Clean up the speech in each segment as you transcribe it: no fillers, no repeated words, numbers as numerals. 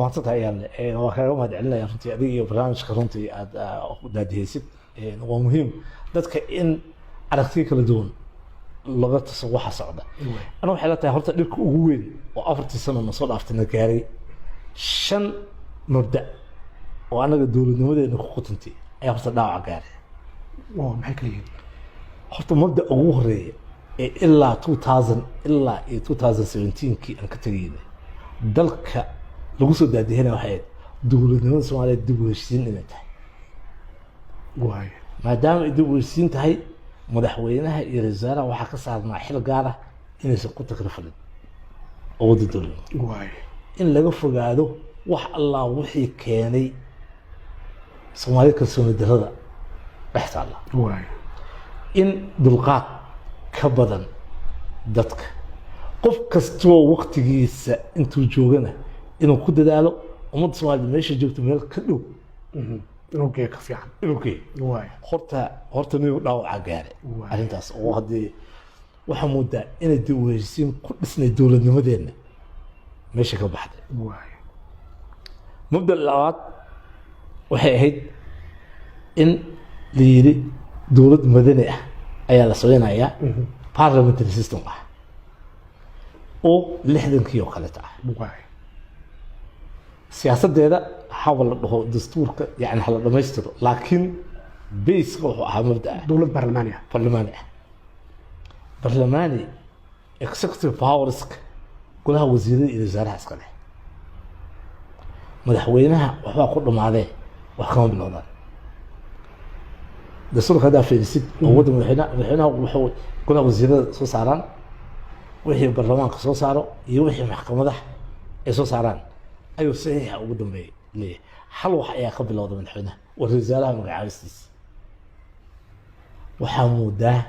maanta ayaan waa kaaga mahadcelinayaa runtii adiga iyo barnaamijka runtii aad u daadihaysid waa muhiim dadka in aragtiyo kala duwan laga taso waxa socda ana waxay la tahay horta dhibka ugu weyn oo 4 sano na soo dhaaftay na gaaray 5 mabda oo anaga dawladnimadeena ku qotantay ayaa horta dhaawac gaaray maxay kala yihiin horta mabda ugu horeeya ilaa 2000 ilaa 2017 kii aan ka tagaynay dalka lagu soo daadihina waxay dawladnimada Soomaaliya dib u heshiin inay tahay maadaama ay dib u heshiin tahay madaxweynaha iyo ra'iisul waxa ka saarnaa xil gaar ah inaysan ku takrifalin oo dawladda in laga fogaado wax Allah wixii keenay Soomaaliya kalsooni darrada dhextaala in dulqaad ka badan dadka qof kastoo waqtigiisa intuu joogana inuu ku dadaalo ummadda Soomaaliyeed meesha joogto meel ka dhow inuu ka fiican horta niyo dhaawac gaaray arrintaas oo hadii waxa moodaa inay dib u heshiin ku dhisnay dawladnimadeena meesha ka baxday muddo labaad waxay ahayd in la yiri dawlad madani ah ayaa la samaynayaa parliamentary system ah oo 60kii oo kale ah siyaasadeeda حاول له دستورك يعني هلا دمشتر لكن بيس روح مبدا دولة برلماني اكسكتيف باورز كلها وزيرين الى وزاره عسكريه مدحوينها وحوا ku dhamaadeen wax kama bilowdaan دستورka hada fiirisid awood madaxweynaha wuxuu kula wasiirada soo saaraan wixii barlamaanka soo saaro iyo wixii maxkamadaha ay soo saaraan ayuu saxiixa ugu dambeeyay ليه حل wax ayaa ka bilowday madaxweynaha wariisaalaha magacaabistiisa waxaa muudaa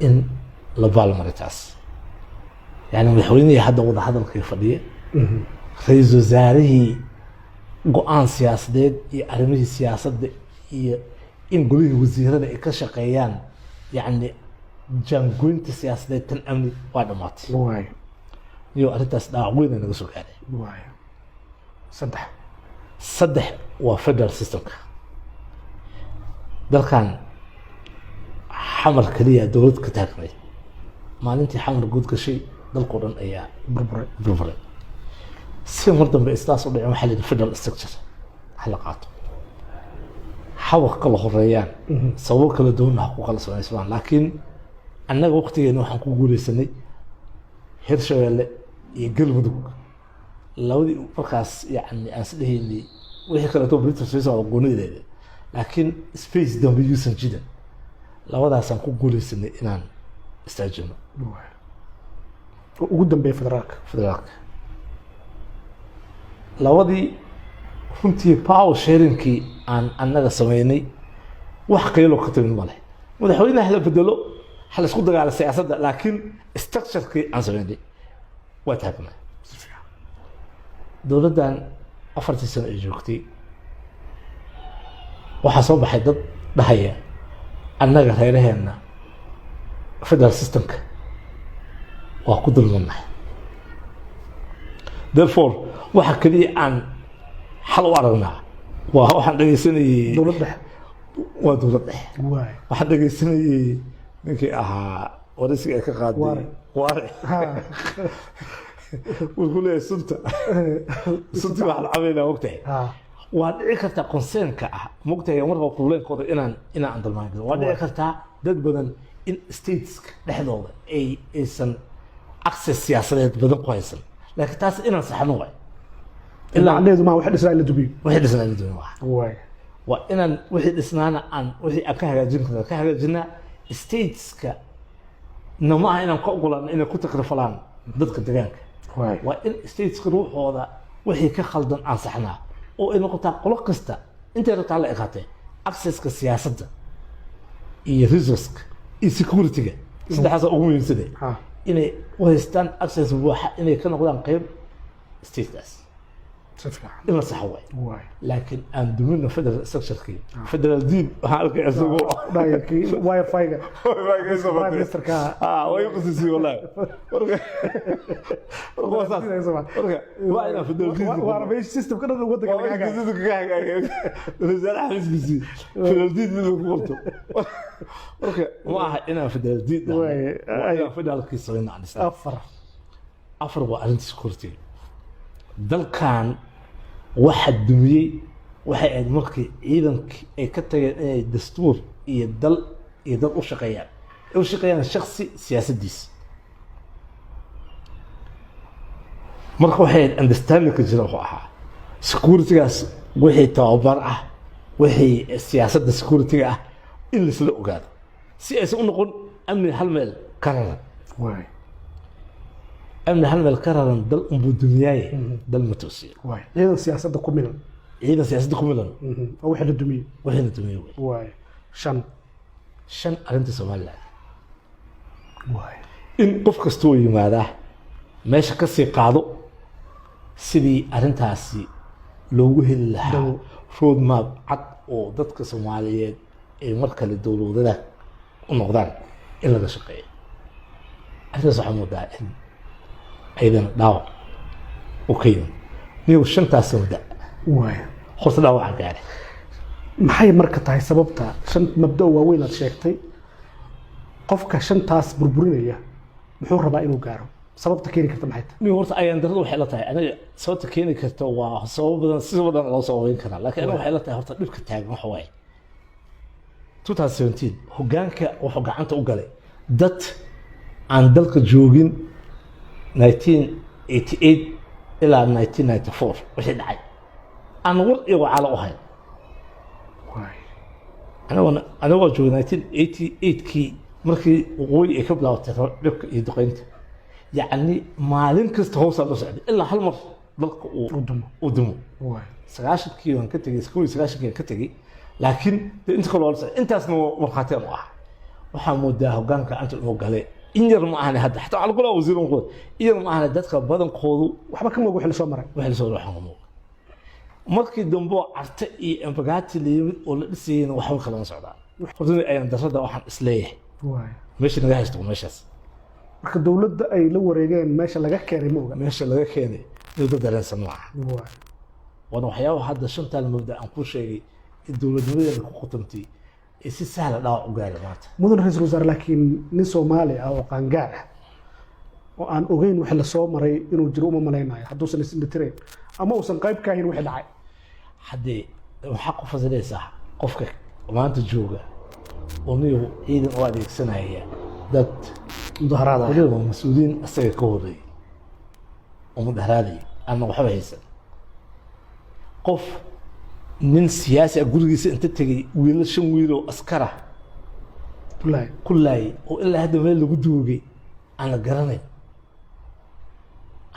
in la baalmaritaas yani madaxweynihii hadda wada hadalkii fadhiya ra'iisul wasaarihii go'aan siyaasadeed iyo arrimihii siyaasadda iyo in golihii wasiirada ay ka shaqeeyaan yani jaangoynta siyaasadeed tan amni waa dhamaatay iyo arrintaas dhaawac weyn naga soo gaaray صدح وفدرال سيستم dalkan xamar kaliya dawlad ka taagmay maalintii xamar guud gashay dalku dhan ayaa burburay si mar dambe istaas u dhacay waxa la federal structure hal qaato xawaq kala horeeyaan sabab kala duwan wax ku kala samaysmaan laakiin annaga waqtigeena waxaan ku guuleysanay Hirshabeelle iyo Galmudug labadii markaas yani aan sadeeyay wixii kale oo British soo goonideeda laakiin space dambe yuusan jirin labadaas aan ku guuleysanay inaan istaajino ugu dambeeyay federaalka labadii runtii power sharingkii aan annaga sameynay wax qaylo ka timin male madaxweynaha la bedelo hal isku dagaal siyaasadda laakiin structure-kii aan sameynay waa taagnaa dawladdan 4 sano ay joogtay waxaa soo baxay dad dhahaya annaga reeraheena federal systemka waa ku dulmannahay therefore waxa kaliya aan xal u aragnaa waa waxaan dhageysanayay dawladda waxaan dhageysanayay ninkii ahaa waraysiga ay ka qaaday waare ويقول لي سنت واحد عامل وقتها وادعي كرتا كونسيرنكا وقتها marka problemkooda inaan andalmaan waadhici kartaa dad badan in states dhexdooda aysan access siyaasadeed badan ku haysan laakiin taas inaan saxno way ilaa anaadu ma wax dhisnaa la dubiyo waa inaan wixii dhisnaana aan wixii ka hagaajinaa stateska nama inaan ka ogolaan inay ku takrifalaan dadka deegaanka waa in stateska ruuxooda wixii ka khaldan aan saxnaa oo ay noqotaa qolo kasta intay rabtaa la eqaatay accesska siyaasadda iyo resource iyo security-ga saddexdaas ugu muhiimsan inay u haystaan access buuxa inay ka noqdaan qayb statekaas si fiican in la saxo waay waay laakiin aan dumino federal structure-kii federal diin waxaan arkay isagoo dhaayarkii wifi-ga prime ministerka way qasisay wallahi waa inaan federal diin waa meesha systemka dhan waddanka laga hagaayo wasaaraha xisbigiisii federal diin mid ku qorto marka ma aha inaan federal diin waa federalkii sameynaa afar waa arrintii security dalkan waxa dumiyey waxay ahayd markii ciidankii ay ka tageen inay dastuur iyo dal u shaqeeyaan ay u shaqeeyaan shaksi siyaasaddiisa marka waxay ahayd understandingka jira wuxuu ahaa securitygaas wixii tababar ah wixii siyaasadda securityga ah in laisla ogaado si aysan u noqon amni hal meel ka raran amni hal meel ka raran dal unbuu dumiyaaye dal ma toosiyo ciidan siyaasadda ku milan oo wixii la dumiyey waay shan arrinta Soomaaliland in qof kasta oo yimaadaa meesha ka sii qaado sidii arrintaasi loogu heli lahaa road map cad oo dadka Soomaaliyeed ay mar kale dowladda u noqdaan in laga shaqeeyo arrintaas waxaa moodaa in aydan dhaawac u keenin niyow shantaas mabda horta dhaawaca gaare maxay marka tahay sababta shan mabda waaweyn aad sheegtay qofka shantaas burburinaya muxuu rabaa inuu gaaro sababta keeni karta maxay tahay niyow horta ayaan darada waxay la tahay aniga sababta keeni karta waa sabab badan si badan loo soo ogeyn karaa laakiin aniga waxay la tahay horta dhibka taagan waxa waaye 2017 hoggaanka wuxuu gacanta u galay dad aan dalka joogin 1988 ilaa 1994 wixii dhacay aan war iyo wacala u hayn anigoo joogay 1988kii markii waqooyi ay ka bilaabatay dhibka iyo duqeynta yacni maalin kasta hoosaa loo socday ilaa hal mar dalka uu dumo 90kii waan ka tegey 90kii waan ka tegey laakiin inta kale waa intaasna markhaati aan u ah waxaa moodaa hoggaanka anta inuu galay in yar ma ahane hadda xataa calqula wasiir uu qood in ma ahane dadka badankoodu waxba ka moog wixii soo maray markii dambe carta iyo embagaati leeyimid oo la dhisayeen waxba kala ma socdaan horta ayaan darada waxaan isleeyahay meesha naga haysto meeshaas marka dawladda ay la wareegeen meesha laga keenay mooga meesha laga keenay dawladda dareensan maaha wana waxyaabaha hadda shantaan mabda aan ku sheegay dawladnimadeena ku qotantay si sahla dhaawac u gaari maanta mudan ra'iisul wasaare laakiin nin Soomaali ah oo qaangaar ah oo aan ogeyn wixii la soo maray inuu jiro uma malaynayo hadduusan isindhitireen ama uusan qayb ka ahayn wixii dhacay haddee waxaa ku fasilaysaa qofka maanta jooga oo niyo ciidan u adeegsanaya dad mudaharaada waliba mas-uuliyiin asaga ka horreeyay oo mudaharaaday ama waxba haysan qof nin siyaasi ah gurigiisa inta tegay wiilal 5 wiil oo askara kullaay oo ilaa hadda meel lagu duugay aan la garanayn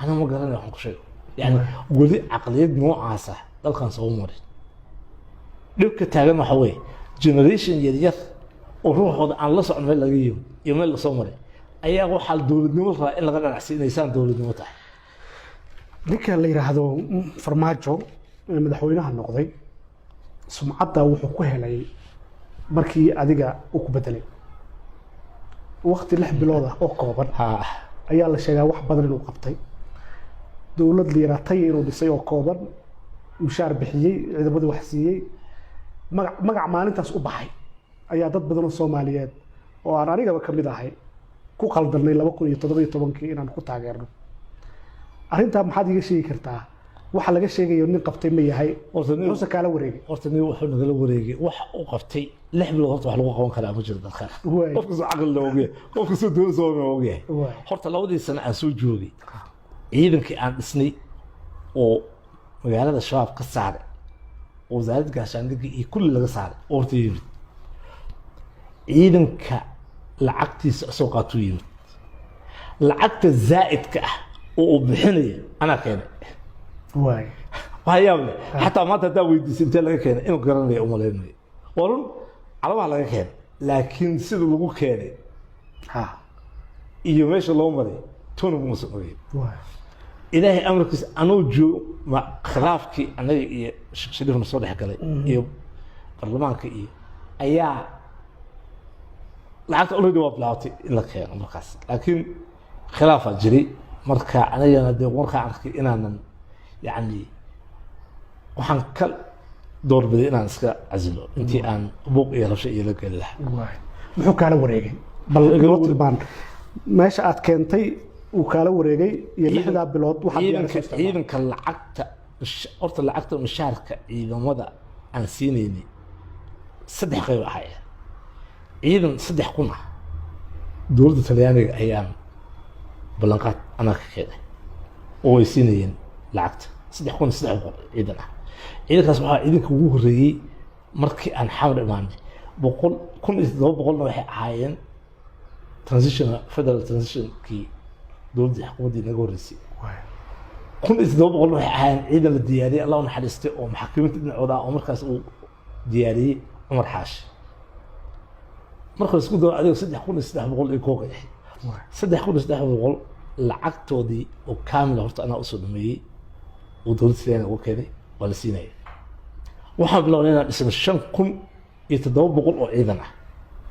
أنا ما قرأنا عن شيء يعني قولي عقلية نوعاسة ده كان صوم مريض لو كتاجنا حوي جنريشن يديث وروح وضع عن لصق من اللقيم يوم اللي صومري أيه روح على دولة نمطها إلا غير عسين إنسان دولة نمطها ذيك اللي راهدو فرماجو مدحوينها النقضي سمعتها وحكوها لي مركي أديجا أكبدلي وقت اللي بلوضة أقابل ayaa la sheegaa wax badan inuu qabtay dawlad liiratay inuu dhisay oo kooban mushaar bixiyay ciidamadii wax siiyay magac maalintaas u baxay ayaa dad badan oo Soomaaliyeed oo aan anigaba kamid ahay ku qaldanay 2017 inaan ku taageerno arinta maxaad iga sheegi kartaa waxa laga sheegayo nin qabtay ma yahay oo kala wareegay horta nin wuxuu nagala wareegay wax uu qabtay 6 bilood horta wax lagu qaban karaa ma jiro dadka qofka soo aqal loo ogeey qofka soo dawlad soo ogeey horta labadii sano aan soo joogay ciidankii aan dhisnay oo magaalada shabaab ka saaray oo wasaaradda gaashaandhigga iyo kulli laga saaray oo horta yimid ciidanka lacagtiisa soo qaatuu yimid lacagta zaa'idka ah oo uu bixinayo anaa keenay وهيامله حتى ما تداوي دي سنتين لك كان إنه قرني أمالين ورن على ما لك كان لكن سيد لو كان إيو ماشي الله مري تونو مسؤولين ilaahay amarkiisa anuu joogo khilaafkii anaga iyo sheekh shariifna soo dhex galay iyo baarlamaanka iyo ayaa lacagta already waa bilaawtay in la keeno markaas laakiin khilaafaa jiray marka anagana dee markaa arkay inaanan yacni waxaan ka doorbiday inaan iska casilo intii aan buuq iyo rabsho iyo la geli lahaa muxuu kaala wareegay bal noo tilmaan meesha aad keentay uu kaala wareegay iyo 6 bilood ciidanka lacagta horta lacagta mushaarka ciidamada aan siinayni 3 qayb ahaya ciidan 3,000 ah dowladda Talyaaniga ayaan ballanqaad anaa ka keenay oo ay siinayeen lacagta 3,000 ciidan ah ciidankaas waxaa ciidanka ugu horreeyey markii aan xamar imaanay 1,700 waxay ahaayeen federal transitionkii dowladda xukuumaddii naga horreysay 1,700 waxay ahaayeen ciidan la diyaariyey allah u naxariistay oo maxaakiminta dhinacooda oo markaas uu diyaariyey cumar xaashi marka isku daro adiga 3,300 iyo kooga yahay 3,300 lacagtoodii oo kaamil horta anaa usoo dhameeyey oo dowladda Talyaaniga ugu keenay waa la siinaya waxaan bilownay inaan dhisno 5,700 oo ciidan ah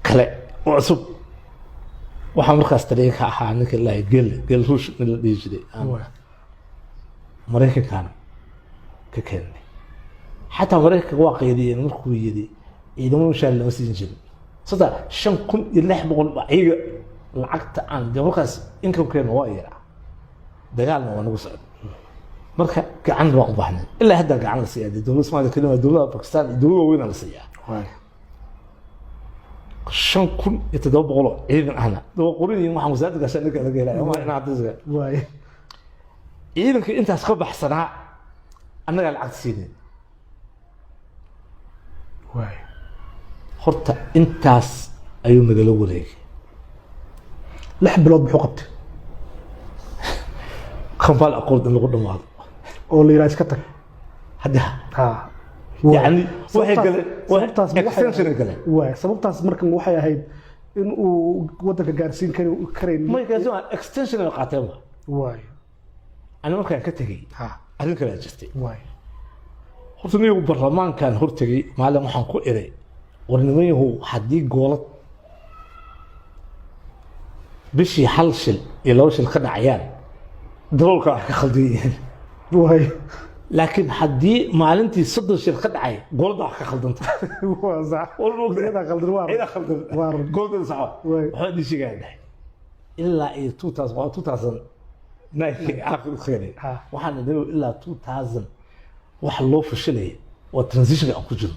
kale oo cusub waxaa markaas taliya ka ahaa ninka ilaahay gel ruush in la dhihi jiray maraykankaana ka keenay xataa maraykanka waa qaydiyeen markuu yidhi ciidamada mushaar lama siin jirin saddex 5,600 baa iyaga lacagta aan dee markaas inkamkeena waa yaraa dagaalna waa nagu socda marka gacan baan u baahnay ilaa hadda gacan la siiyaa dowladda Soomaaliya kalima dowladda Pakistan dowladda weyn la siiyaa 5,700 ciidan ahna doo qorin waxaan wasaaradda gaashaandhigga laga helay ama inaa dadka waay ciidanka intaas ka baxsanaa annaga lacag siinay waay horta intaas ayuu nagala wareegay 6 bilood muxuu qabtay kampal aqoon lagu dhamaado oo la yiraahdo iska tag hadda يعني waxay galeen waay sababtaas markan waxay ahayd in uu wadanka gaarsiin kareyn ma gaarsiin extension ay qaateen waay ana markaan ka tagay arrin kale jirtay waay horta niyo baarlamaankan hortagay maalin waxaan ku iray warnimayhu hadii goolad bishii hal shil iyo 2 shil ka dhacayaan dalalka ka khaldiyeen waay laakiin haddii maalintii 30 shil ka dhacay goolda wax ka khaldanta waa sax walba khaldan waa goolda sax waxa dishigaanay ilaa 2000 nike aakhir khayri waxaan dhaw ilaa 2000 wax loo fashilay oo transition aan ku jiro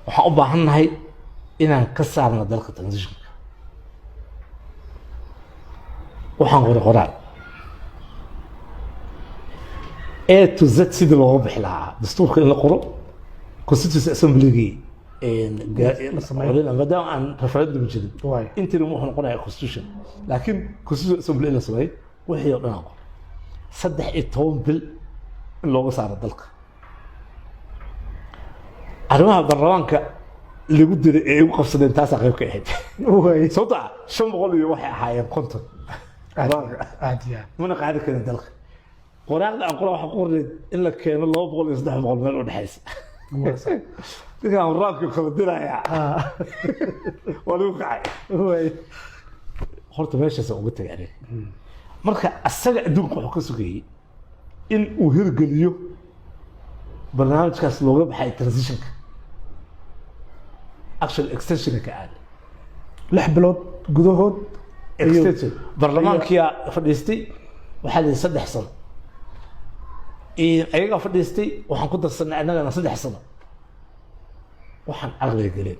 waxaan u baahanahay inaan ka saarno dalka transition waxaan qoraa A to Z sida loo bixi lahaa dastuurka in la qoro constituency assembly maadaama aan referendum jirin intii wuxuu noqonayaa constitution laakiin constituency assembly la sameeyay wixii oo dhan aqoon 13 bil in looga saaro dalka arrimaha baarlamaanka lagu diray ee ugu qabsadeen taas qayb ka ahayd sababta 500 iyo waxay ahaayeen konton aadiya mana qaadi karin dalka qoraaqda aan qoraa waxa qornay in la keeno 200 iyo 300 meel u dhaxaysa dadka waraabka kala diraya wali u kacay horta meeshaas ugu tagay marka asaga adduunka wuxuu ka sugayay in uu hirgeliyo barnaamijkaas looga baxay transitionka actual extension ka aad 6 bilood gudahood extension baarlamaanka fadhiistay waxa la 3 sano ayaga fadhiistay waxaan ku darsanay annagana 3 sano waxaan aqli galay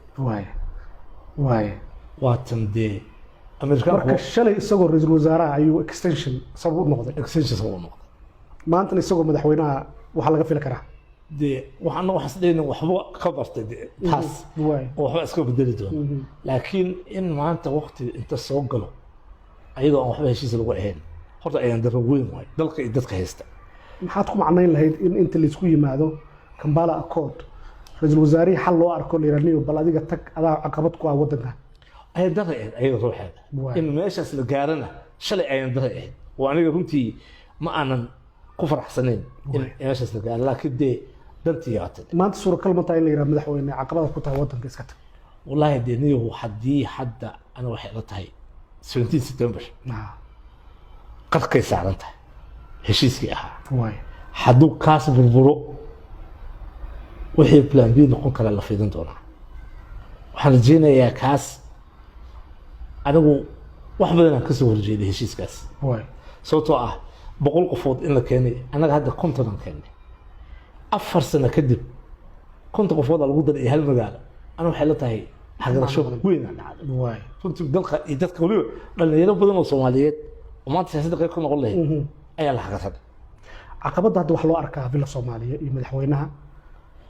waa tandee American marka shalay isagoo ra'iisul wasaaraha ayuu extension sabab u noqday maanta isagoo madaxweynaha waxa laga fili karaa dee waxaan isdheynaa waxba ka bartay taas oo waxba iska bedeli doona laakiin in maanta waqti inta soo galo ayadoo aan waxba heshiis lagu ahayn horta ayaan daro weyn waay dalka iyo dadka haysta maxaad ku macnayn lahayd in inta la isku yimaado Kampala Accord ra'iisul wasaarihi xal loo arko leeraniyo bal adiga tag adaa caqabad ku ah wadanka ay daray ay ruuxeeda in meeshaas la gaarana shalay ayaan daray oo aniga runtii ma aanan ku faraxsanayn in meeshaas la gaaro laakiin dee dantii yaatay maanta suuragal ma tahay in la yidhaha madaxweyne caqabada ku tahay waddanka iska tag wallaahi dee niyahu haddii hadda ana waxay ila tahay 17 September qarkay saaran tahay heshiiskii ahaa waay hadduu kaas burburo wixii plan B noqon kara la fiirin doonaa waxaan rajeynayaa kaas anigu wax badan aan kasoo horjeeday heshiiskaas waay sababtoo ah 100 qofood in la keenay annaga hadda 50 aan keenay 4 sano kadib 50 qofood lagu daray hal magaalo ana waxay la tahay xagarasho weyn aan dhacday waay runtii dalka iyo dadka waliba dhalinyaro badan oo Soomaaliyeed oo maanta siyaasadda qayb ka noqon lahayd ayaa la xagarsaday caqabada hadda wax loo arkaa villa Soomaaliya iyo madaxweynaha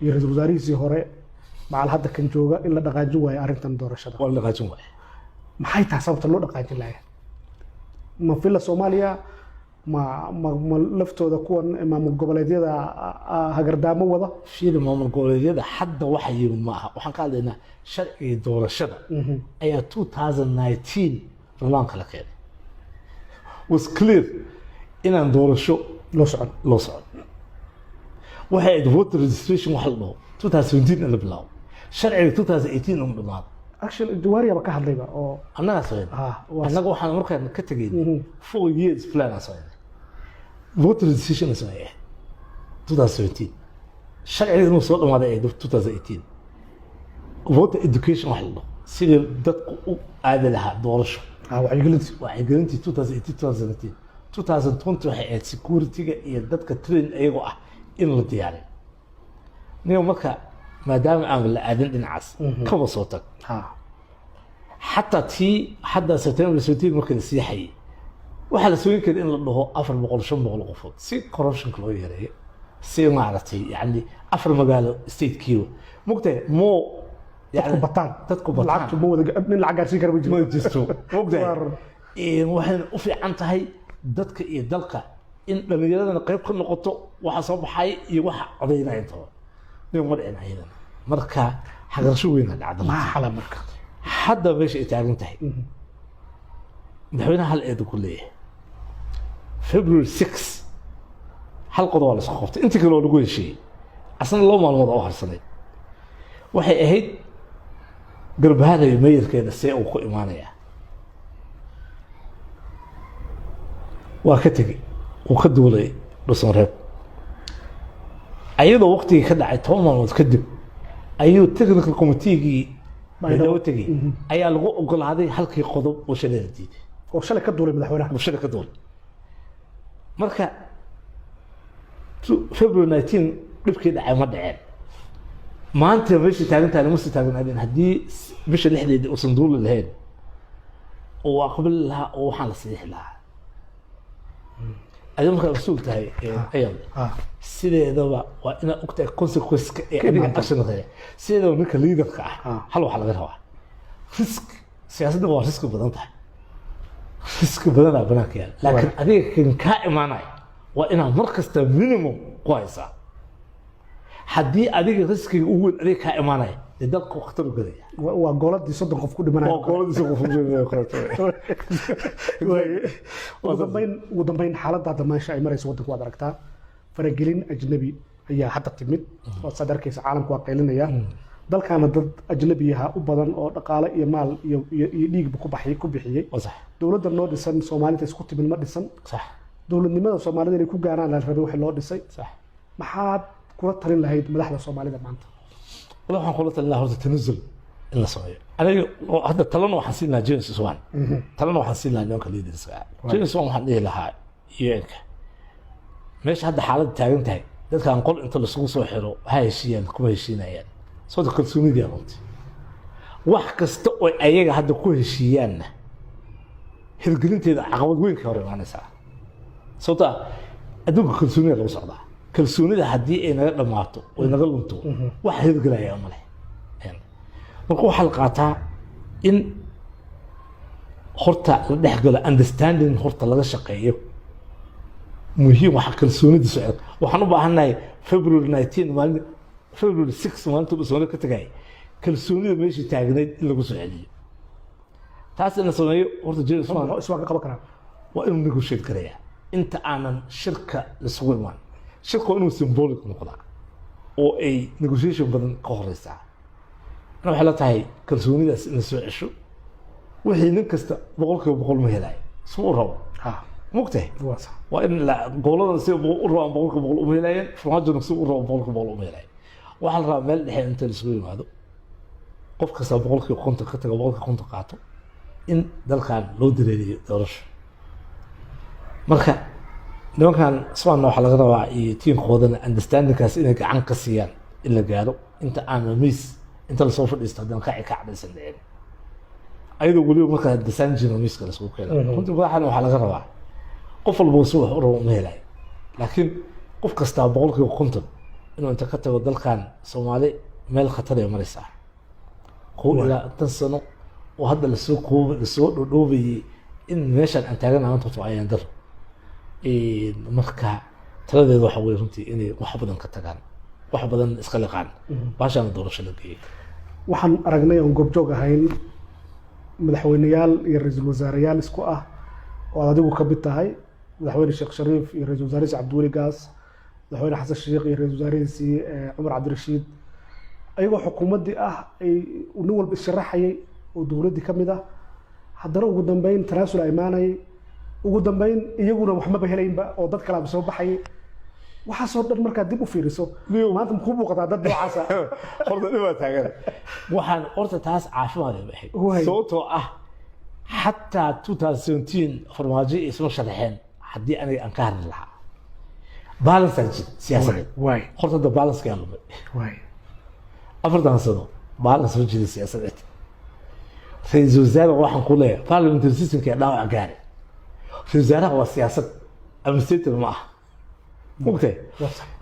iyo ra'iisul wasaarihiisii hore macal hadda kan jooga in la dhaqaajin waayo arrintan doorashada waa la dhaqaajin waayo maxay tahay sababta loo dhaqaajin lahayd ma villa Soomaaliya ma laftooda kuwan maamul goboleedyada hagardaamo wada fiida maamul goboleedyada hadda waxa yimid ma aha waxaan ka hadlaynaa sharciga doorashada ayaa 2019 barnaamijka la keenay was clear inaan doorasho loo socon waxay ahayd voter registration wax la dhaho 2017 la bilaabo sharciga 2018 uu dhamaado actually jawaariya ka hadlayba oo annaga soo annaga waxaan markaan ka tagay 4 years plan soo voter registration soo 2017 sharciga inuu soo dhamaaday 2018 voter education wax la dhaho sidii dadku u aadi lahaa doorasho wacyigelintii 2018 2020 waxay ahayd security-ga iyo dadka train ayagoo ah in la diyaariyo niyo marka maadaama aan la aadin dhinacaas kaba soo tag xataa tii hadda September 17 markii la siixay waxa la soo in la dhaho 400 500 qofood si corruption loo yareeyo si maaragtay yani 4 magaalo state kiiwa mugtay mo يعني dadku bataan lacagtu ma wada nin lacag gaarsiin kara ma jirto mugtay waxaan u fiican tahay dadka iyo dalka in dhalinyarada qayb ka noqoto waxa soo baxay iyo waxa codeynaya inta nin mareen aydan marka xagasho weyn dhacdo ma xala marka hadda meesha ay taagan tahay madaxweynaha hal eed ku leeyahay February 6 hal qodob la soo qabtay inta kale oo lagu heshiiyay asna loo maalmood oo harsanay waxay ahayd garbaha iyo meeyirkeeda see uu ku imaanaya waa ka tagay uu ka duulay dhusan reeb ayadoo waqtigii ka dhacay 10 maalmood kadib ayuu technical committee-gii loo tagay ayaa lagu ogolaaday halkii qodob oo shalay diiday oo shalay ka duulay madaxweynaha oo shalay ka duulay marka February 19 dhibkii dhacay ma dhaceen maanta meeshii taagantahay ma sii taaganaadeen haddii bisha 6 oo sanduuq lahayd oo aqbal lahaa oo waxaan la siixi lahaa adiga markaa rasuul tahay ayad sideedaba waa ina ogtahay consequence-ka ee adiga action-ka sideedaba ninka leader-ka ah hal waxa laga rabaa risk siyaasadda waa risk badan tahay risk badan ah banaanka yaal laakiin adiga kan ka imaanay waa ina mar kasta minimum ku haysaa haddii adiga riskiga ugu weyn adiga ka imaanay dadku waqti u galaya waa gooladii 30 qof ku dhimanaya waa gooladii 30 qof ku dhimanaya ugu dambeyn xaaladda damaasha ay marayso waddanku waad aragtaa faragelin ajnabi ayaa hadda timid oo sadarkiisa caalamku waa qeylinaya dalkaana dad ajnabi ah u badan oo dhaqaale iyo maal iyo dhiigba ku bixiyay sax dawladda noo dhisan Soomaalida isku timin ma dhisan sax dawladnimada Soomaalida inay ku gaaraan la rabay wax loo dhisay sax maxaad kula talin lahayd madaxda Soomaalida maanta waxaan kula talin lahaa horta tanazul in la sameeyo aniga hadda talana waxaan siin lahaa James Swan talana waxaan siin lahaa ninka leaderska James Swan waxaan dhihi lahaa UN-ka meesha hadda xaaladda taagan tahay dadkan qol inta la isugu soo xiro ha heshiiyaan kuma heshiinayaan soo kalsoonidii runtii wax kasta oo ayaga hadda ku heshiiyaanna hirgelinteeda caqabad weyn ka hor imaanaysaa sababta adduunka kalsoonida lagu socdaa kalsoonida haddii ay naga dhamaato oo naga lunto wax hirgelaya ma leh marka waxaa la qaataa in horta la dhexgalo understanding horta laga shaqeeyo muhiim waxa kalsoonida socod waxaan u baahanahay February 19 maalin February 6 maalinta uu soo ka tagay kalsoonida meeshii taagneed in lagu soo celiyo taas in la sameeyo horta James Swan iswaa ka qaban karaa waa inuu negotiate karaya inta aanan shirka isugu imaan shirka waa inuu symbolic noqdaa oo ay negotiation badan ka horeysaa ana waxay la tahay kalsoonidaas in la soo cesho wixii nin kasta 100% ma helayo suu u rabo mugtahay waa in gobolada si u rabaan 100% uma helayeen farmaajona si u rabo 100% uma helayo waxaa la rabaa meel dhexe inta la isugu yimaado qof kasta 100% ka taga 100% qaato in dalkan loo dareeriyo doorasho marka nimankan Soomaaliya waxa laga rabaa iyo tiimkoodana understandingkaas inay gacan ka siiyaan in la gaaro inta aan miis inta la soo fadhiisto haddana ka dhacaysan dhicin ayadoo waliba marka design jino miiska la soo keenay runtii waxaan waxa laga rabaa qof walba soo wax u rabo ma helay laakiin qof kasta 100% inuu inta ka tago dalkan Soomaali meel khatar ay maraysaa ila tan sano oo hadda la soo dhoobay in meeshan aan taagan aan tato ayaan dar marka taladeedu waxa weey runtii inay wax badan ka tagaan wax badan iska liqaan baashan doorasho la geeyay waxaan aragnay oo goobjoog ahayn madaxweynayaal iyo ra'iisul wasaareyaal isku ah oo adigu ka mid tahay madaxweyne Sheekh Shariif iyo ra'iisul wasaare Cabdiweli Gaas madaxweyne Xasan Sheekh iyo ra'iisul wasaarihiisi Umar Cabdirashiid ayagoo xukuumadii ah ay nin walba sharaxayay oo dawladii ka mid ah haddana ugu dambeyn tanaasul ay imaanay ugu dambeyn iyaguna wax ma helayinba oo dad kale soo baxay waxa soo dhan marka dib u fiiriso maanta ku muuqata dad noocaas ah horta dhibaa taagan waxaan horta taas caafimaad ay baxay sababtoo ah xataa 2017 farmaajo isma sharaxeen haddii aniga aan ka hadli lahaa balance siyaasadeed horta da balance ka lumay afartan sano balance wajida siyaasadeed ra'iisul wasaare waxaan ku leeyahay parliamentary system-ka dhaawac gaaray ra'iisul wasaaraha waa siyaasad administrative ma aha mugtay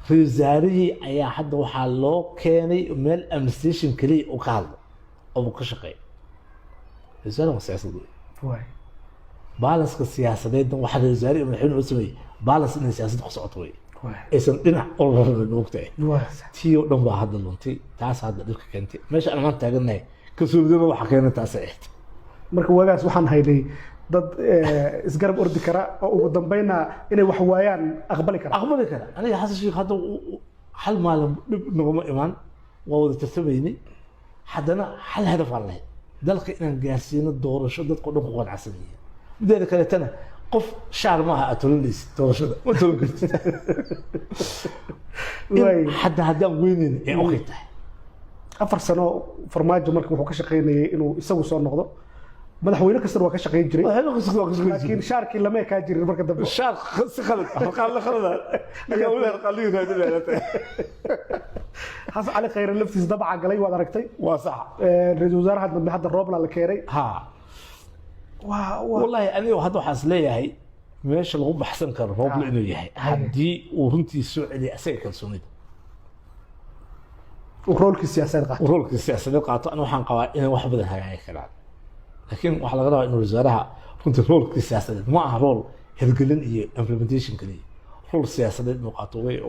ra'iisul wasaarihii ayaa hadda waxaa loo keenay meel administration kaliya u ka hadlo oo ka shaqeeya ra'iisul wasaare waa siyaasad balance-ka siyaasadeedna waxaa ra'iisul wasaare madaxweyne u sameeyay balance inay siyaasadda ku socoto way aysan dhinac ololada mugtay tii oo dhan baa hadda luntay taas hadda dhibka keentay meesha aan maanta taaganahay kalsoonidana waxa keenay taas ay ahayd marka wagaas waxaan haynay dad isgarab ordi kara oo ugu dambayna inay wax waayaan aqbali kara aniga Xasan Sheekh hadda hal maalin dhib naguma imaan waa wada tartamaynay haddana hal hadaf aan lahayn dalka inaan gaarsiino doorasho dadka dhan ku qanacsan yihiin mideeda kale tana qof shaar ma aha atolis doorashada ma tolan kartid hadda haddaan weynin ee okay tahay 4 sano farmaajo markii wuxuu ka shaqeynayay inuu isagu soo noqdo madaxweyne kasta waa ka shaqeyn jiray laakiin shaarkii lama ka jirin marka dambe shaar si khalad halkaan la khalada ayaa wala qalliin raadinayay Xasan Ali Khayr laftiis dabca galay waad aragtay waa sax ra'iisul wasaaraha hadda roobna la keenay والله أنا وهذا وحاس ليه هي ماشي لو بحسن كان روب لأنه يهي هدي ورنتي السعودي أسير كالسونيد ورولك السياسات قاطع أنا وحن قوا إنه واحد بدها هاي كلام لكن واحد غيره إنه الوزراء كنت رولك السياسات ما رول هالقلن إيه implementation كلي رول السياسات مقاطعية